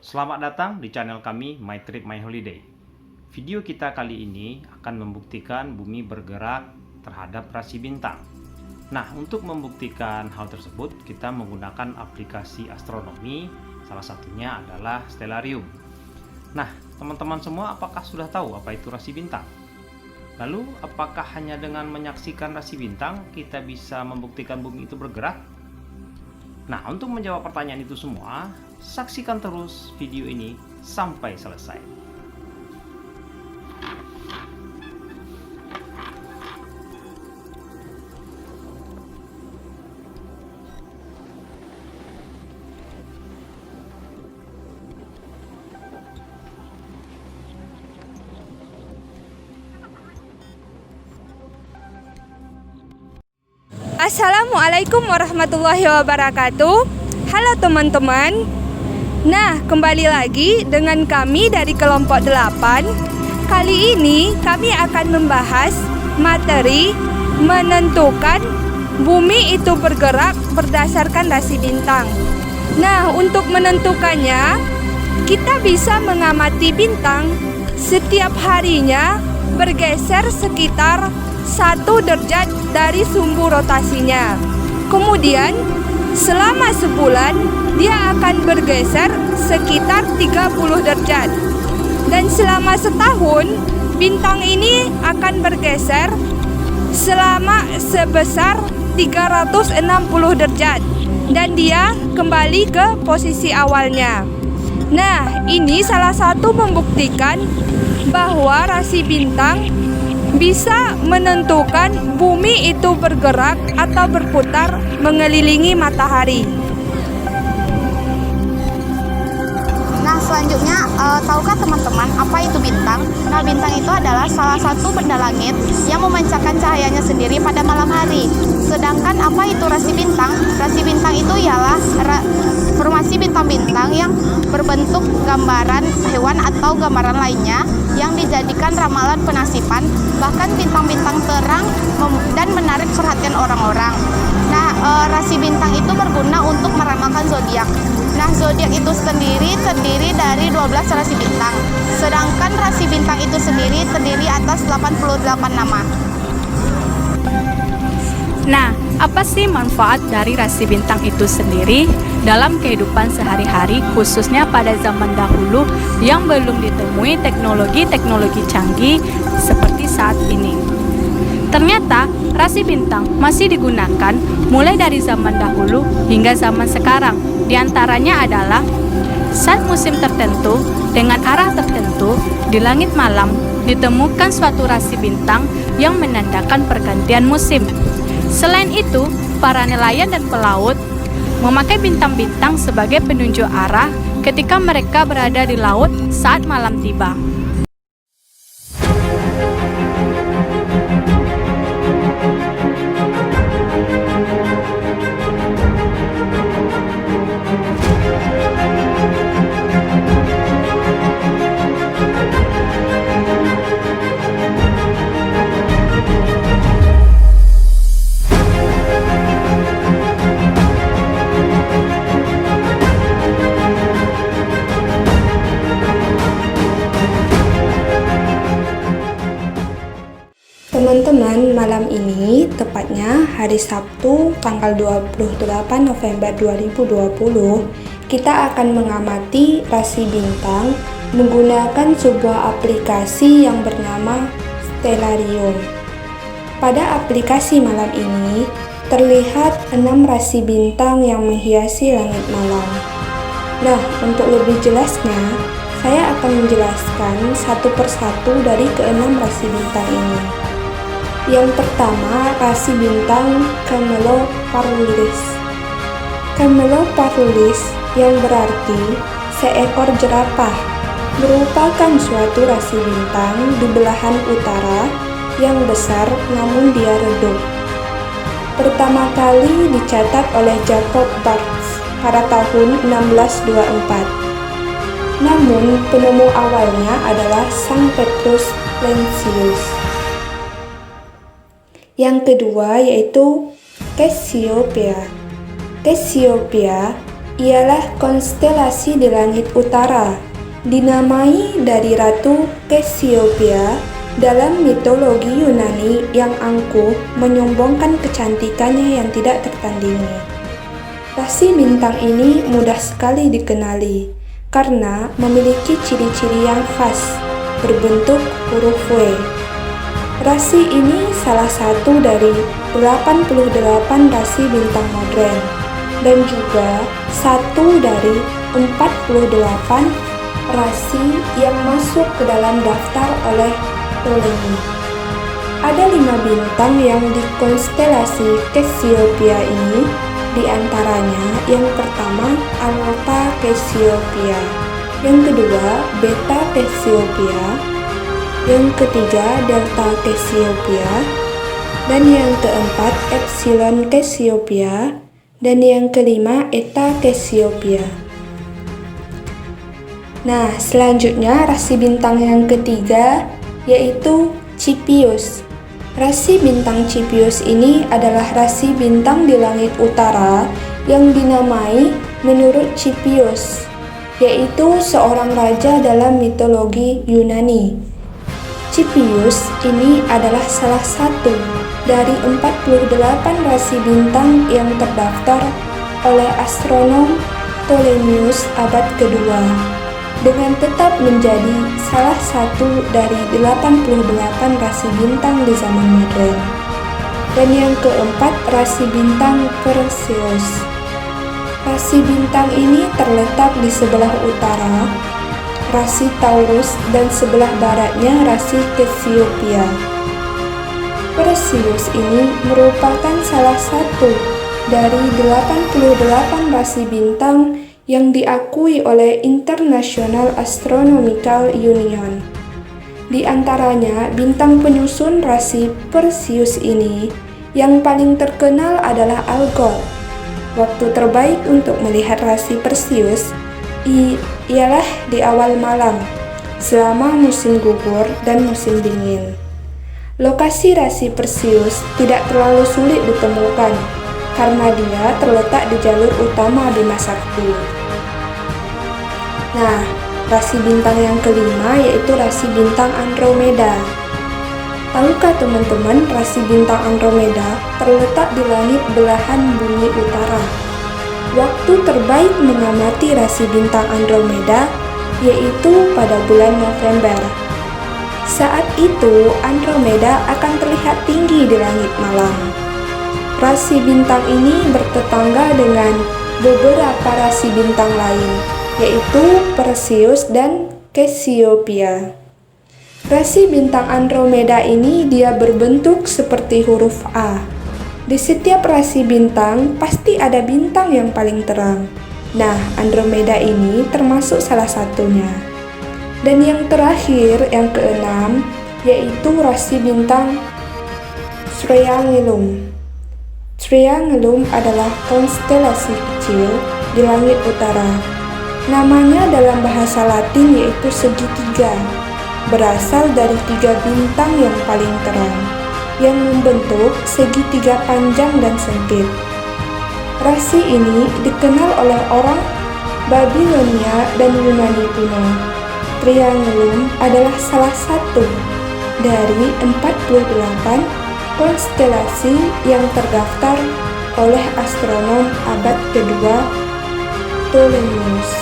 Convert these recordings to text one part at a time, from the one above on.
Selamat datang di channel kami My Trip My Holiday. Video kita kali ini akan membuktikan bumi bergerak terhadap rasi bintang. Nah, untuk membuktikan hal tersebut kita menggunakan aplikasi astronomi, salah satunya adalah Stellarium. Nah, teman-teman semua apakah sudah tahu apa itu rasi bintang? Lalu, apakah hanya dengan menyaksikan rasi bintang kita bisa membuktikan bumi itu bergerak? Nah, untuk menjawab pertanyaan itu semua, saksikan terus video ini sampai selesai. Assalamualaikum warahmatullahi wabarakatuh. Halo teman-teman. Nah, kembali lagi dengan kami dari kelompok 8. Kali ini kami akan membahas materi menentukan bumi itu bergerak berdasarkan rasi bintang. Nah, untuk menentukannya, kita bisa mengamati bintang setiap harinya bergeser sekitar 1 derajat dari sumbu rotasinya. Kemudian selama sebulan dia akan bergeser sekitar 30 derajat. Dan selama setahun bintang ini akan bergeser selama sebesar 360 derajat dan dia kembali ke posisi awalnya. Nah, ini salah satu membuktikan bahwa rasi bintang bisa menentukan bumi itu bergerak atau berputar mengelilingi matahari. Nah, selanjutnya, tahukah teman-teman apa itu bintang? Nah, bintang itu adalah salah satu benda langit yang memancarkan cahayanya sendiri pada malam hari. Sedangkan apa itu rasi bintang? Rasi bintang itu ialah formasi bintang-bintang yang berbentuk gambaran hewan atau gambaran lainnya yang dijadikan ramalan penasiban, bahkan bintang-bintang terang dan menarik perhatian orang-orang. Nah, rasi bintang itu berguna untuk meramalkan zodiak. Nah, zodiak itu sendiri terdiri dari 12 rasi bintang, sedangkan rasi bintang itu sendiri terdiri atas 88 nama. Nah, apa sih manfaat dari rasi bintang itu sendiri dalam kehidupan sehari-hari, khususnya pada zaman dahulu yang belum ditemui teknologi-teknologi canggih seperti saat ini? Ternyata, rasi bintang masih digunakan mulai dari zaman dahulu hingga zaman sekarang. Di antaranya adalah saat musim tertentu dengan arah tertentu di langit malam ditemukan suatu rasi bintang yang menandakan pergantian musim. Selain itu, para nelayan dan pelaut memakai bintang-bintang sebagai penunjuk arah ketika mereka berada di laut saat malam tiba. Teman-teman, malam ini tepatnya hari Sabtu tanggal 28 November 2020, kita akan mengamati rasi bintang menggunakan sebuah aplikasi yang bernama Stellarium. Pada aplikasi malam ini terlihat 6 rasi bintang yang menghiasi langit malam. Nah, untuk lebih jelasnya, saya akan menjelaskan satu persatu dari ke-6 rasi bintang ini. Yang pertama, rasi bintang Camelopardalis. Camelopardalis yang berarti seekor jerapah merupakan suatu rasi bintang di belahan utara yang besar namun dia redup. Pertama kali dicatat oleh Jacob Barthes pada tahun 1624. Namun penemu awalnya adalah Sang Petrus Lentzius. Yang kedua yaitu Cassiopeia. Cassiopeia ialah konstelasi di langit utara, dinamai dari Ratu Cassiopeia dalam mitologi Yunani yang angkuh menyombongkan kecantikannya yang tidak tertandingi. Rasi bintang ini mudah sekali dikenali karena memiliki ciri-ciri yang khas berbentuk huruf W. Rasi ini salah satu dari 88 rasi bintang modern dan juga satu dari 48 rasi yang masuk ke dalam daftar oleh Ptolemy. Ada 5 bintang yang di konstelasi Cassiopeia ini, diantaranya yang pertama Alpha Cassiopeia, yang kedua Beta Cassiopeia, yang ketiga Delta Cassiopeia, dan yang keempat Epsilon Cassiopeia, dan yang kelima Eta Cassiopeia. Nah, selanjutnya rasi bintang yang ketiga yaitu Cepheus. Rasi bintang Cepheus ini adalah rasi bintang di langit utara yang dinamai menurut Cepheus, yaitu seorang raja dalam mitologi Yunani. Cepheus ini adalah salah satu dari 48 rasi bintang yang terdaftar oleh astronom Ptolemeus abad kedua, dengan tetap menjadi salah satu dari 88 rasi bintang di zaman modern. Dan yang keempat, rasi bintang Perseus. Rasi bintang ini terletak di sebelah utara rasi Taurus dan sebelah baratnya rasi Cassiopeia. Perseus ini merupakan salah satu dari 88 rasi bintang yang diakui oleh International Astronomical Union. Di antaranya, bintang penyusun rasi Perseus ini yang paling terkenal adalah Algol. Waktu terbaik untuk melihat rasi Perseus ialah di awal malam, selama musim gugur dan musim dingin. Lokasi rasi Perseus tidak terlalu sulit ditemukan, karena dia terletak di jalur utama Bima Sakti. Nah, rasi bintang yang kelima yaitu rasi bintang Andromeda. Tahukah teman-teman, rasi bintang Andromeda terletak di langit belahan bumi utara. Waktu terbaik mengamati rasi bintang Andromeda yaitu pada bulan November. Saat itu, Andromeda akan terlihat tinggi di langit malam. Rasi bintang ini bertetangga dengan beberapa rasi bintang lain, yaitu Perseus dan Cassiopeia. Rasi bintang Andromeda ini dia berbentuk seperti huruf A. Di setiap rasi bintang pasti ada bintang yang paling terang. Nah, Andromeda ini termasuk salah satunya. Dan yang terakhir, yang keenam, yaitu rasi bintang Triangulum. Triangulum adalah konstelasi kecil di langit utara. Namanya dalam bahasa Latin yaitu segitiga, berasal dari 3 bintang yang paling terang, yang membentuk segitiga panjang dan sempit. Rasi ini dikenal oleh orang Babilonia dan Yunani kuno. Triangulum adalah salah satu dari 48 konstelasi yang terdaftar oleh astronom abad kedua Ptolemeus.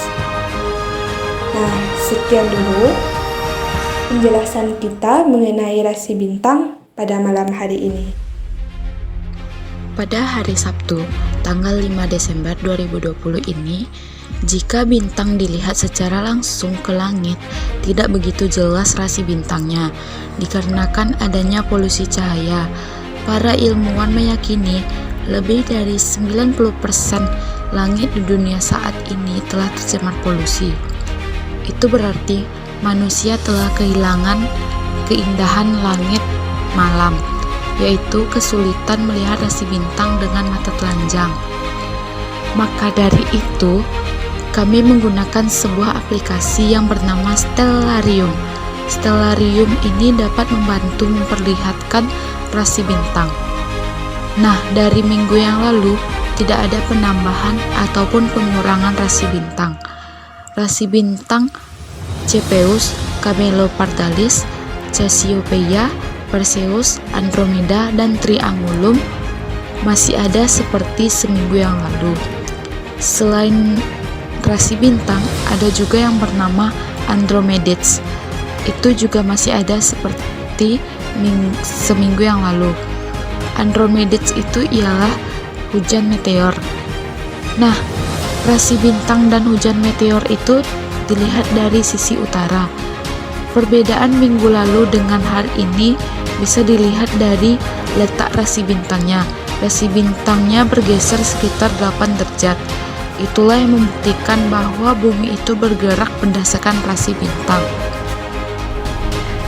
Nah, sekian dulu penjelasan kita mengenai rasi bintang pada malam hari ini. Pada hari Sabtu, tanggal 5 Desember 2020 ini, jika bintang dilihat secara langsung ke langit, tidak begitu jelas rasi bintangnya, dikarenakan adanya polusi cahaya. Para ilmuwan meyakini lebih dari 90% langit di dunia saat ini telah tercemar polusi. Itu berarti manusia telah kehilangan keindahan langit malam, yaitu kesulitan melihat rasi bintang dengan mata telanjang. Maka dari itu, kami menggunakan sebuah aplikasi yang bernama Stellarium. Stellarium ini dapat membantu memperlihatkan rasi bintang. Nah, dari minggu yang lalu, tidak ada penambahan ataupun pengurangan rasi bintang. Rasi bintang Cepheus, Camelopardalis, Cassiopeia, Perseus, Andromeda, dan Triangulum masih ada seperti seminggu yang lalu. Selain rasi bintang, ada juga yang bernama Andromedes. Itu juga masih ada seperti seminggu yang lalu. Andromedes itu ialah hujan meteor. Nah, rasi bintang dan hujan meteor itu dilihat dari sisi utara. Perbedaan minggu lalu dengan hari ini bisa dilihat dari letak rasi bintangnya. Rasi bintangnya bergeser sekitar 8 derajat. Itulah yang membuktikan bahwa bumi itu bergerak berdasarkan rasi bintang.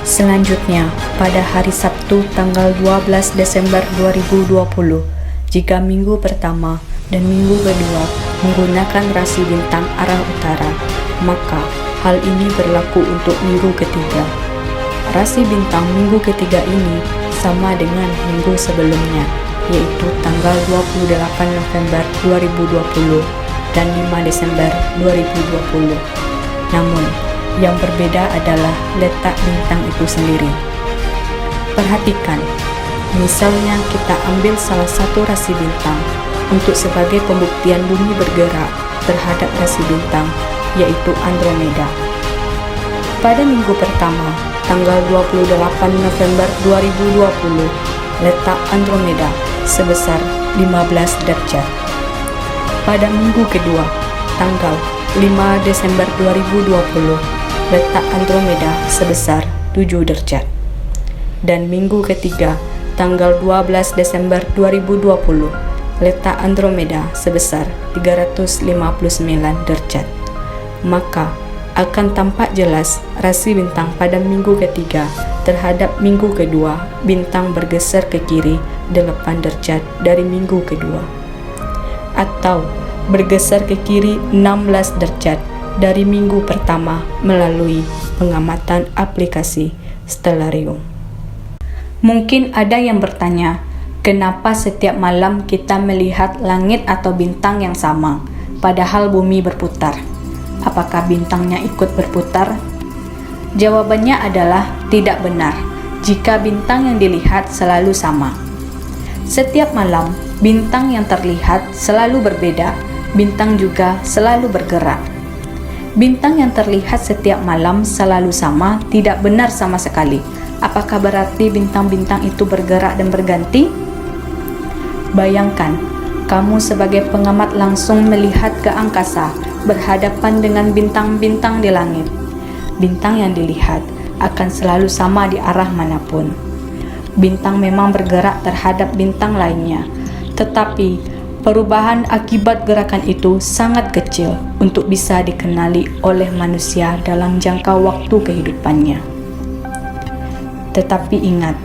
Selanjutnya, pada hari Sabtu tanggal 12 Desember 2020, jika minggu pertama dan minggu kedua menggunakan rasi bintang arah utara, maka hal ini berlaku untuk minggu ketiga. Rasi bintang minggu ketiga ini sama dengan minggu sebelumnya, yaitu tanggal 28 November 2020 dan 5 Desember 2020. Namun, yang berbeda adalah letak bintang itu sendiri. Perhatikan, misalnya kita ambil salah satu rasi bintang untuk sebagai pembuktian bumi bergerak terhadap rasi bintang, yaitu Andromeda. Pada minggu pertama, tanggal 28 November 2020, letak Andromeda sebesar 15 derajat. Pada minggu kedua, tanggal 5 Desember 2020, letak Andromeda sebesar 7 derajat. Dan minggu ketiga, tanggal 12 Desember 2020, letak Andromeda sebesar 359 derajat. Maka akan tampak jelas rasi bintang pada minggu ketiga terhadap minggu kedua. Bintang bergeser ke kiri 8 derajat dari minggu kedua, atau bergeser ke kiri 16 derajat dari minggu pertama melalui pengamatan aplikasi Stellarium. Mungkin ada yang bertanya, kenapa setiap malam kita melihat langit atau bintang yang sama, padahal bumi berputar? Apakah bintangnya ikut berputar? Jawabannya adalah tidak benar jika bintang yang dilihat selalu sama. Setiap malam, bintang yang terlihat selalu berbeda, bintang juga selalu bergerak. Bintang yang terlihat setiap malam selalu sama tidak benar sama sekali. Apakah berarti bintang-bintang itu bergerak dan berganti? Bayangkan, kamu sebagai pengamat langsung melihat ke angkasa, berhadapan dengan bintang-bintang di langit. Bintang yang dilihat akan selalu sama di arah manapun. Bintang memang bergerak terhadap bintang lainnya, tetapi perubahan akibat gerakan itu sangat kecil untuk bisa dikenali oleh manusia dalam jangka waktu kehidupannya. Tetapi ingat,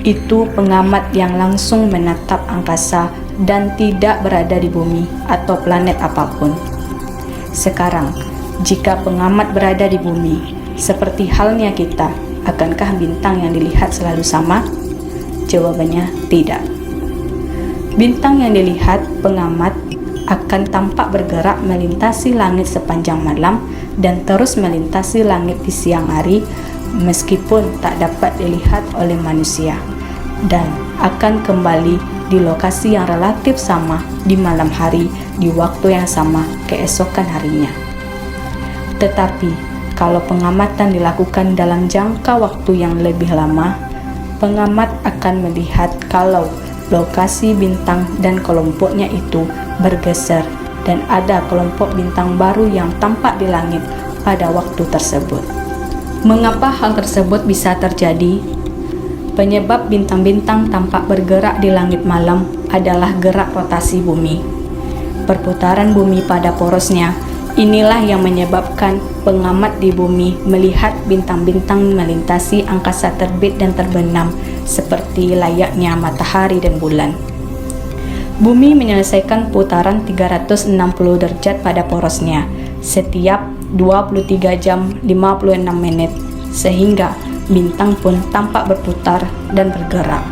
itu pengamat yang langsung menatap angkasa dan tidak berada di bumi atau planet apapun. Sekarang, jika pengamat berada di bumi, seperti halnya kita, akankah bintang yang dilihat selalu sama? Jawabannya tidak. Bintang yang dilihat pengamat akan tampak bergerak melintasi langit sepanjang malam dan terus melintasi langit di siang hari meskipun tak dapat dilihat oleh manusia, dan akan kembali di lokasi yang relatif sama di malam hari di waktu yang sama keesokan harinya. Tetapi kalau pengamatan dilakukan dalam jangka waktu yang lebih lama, pengamat akan melihat kalau lokasi bintang dan kelompoknya itu bergeser dan ada kelompok bintang baru yang tampak di langit pada waktu tersebut. Mengapa hal tersebut bisa terjadi? Penyebab bintang-bintang tampak bergerak di langit malam adalah gerak rotasi bumi. Perputaran bumi pada porosnya, inilah yang menyebabkan pengamat di bumi melihat bintang-bintang melintasi angkasa terbit dan terbenam seperti layaknya matahari dan bulan. Bumi menyelesaikan putaran 360 derajat pada porosnya setiap 23 jam 56 menit, sehingga bintang pun tampak berputar dan bergerak.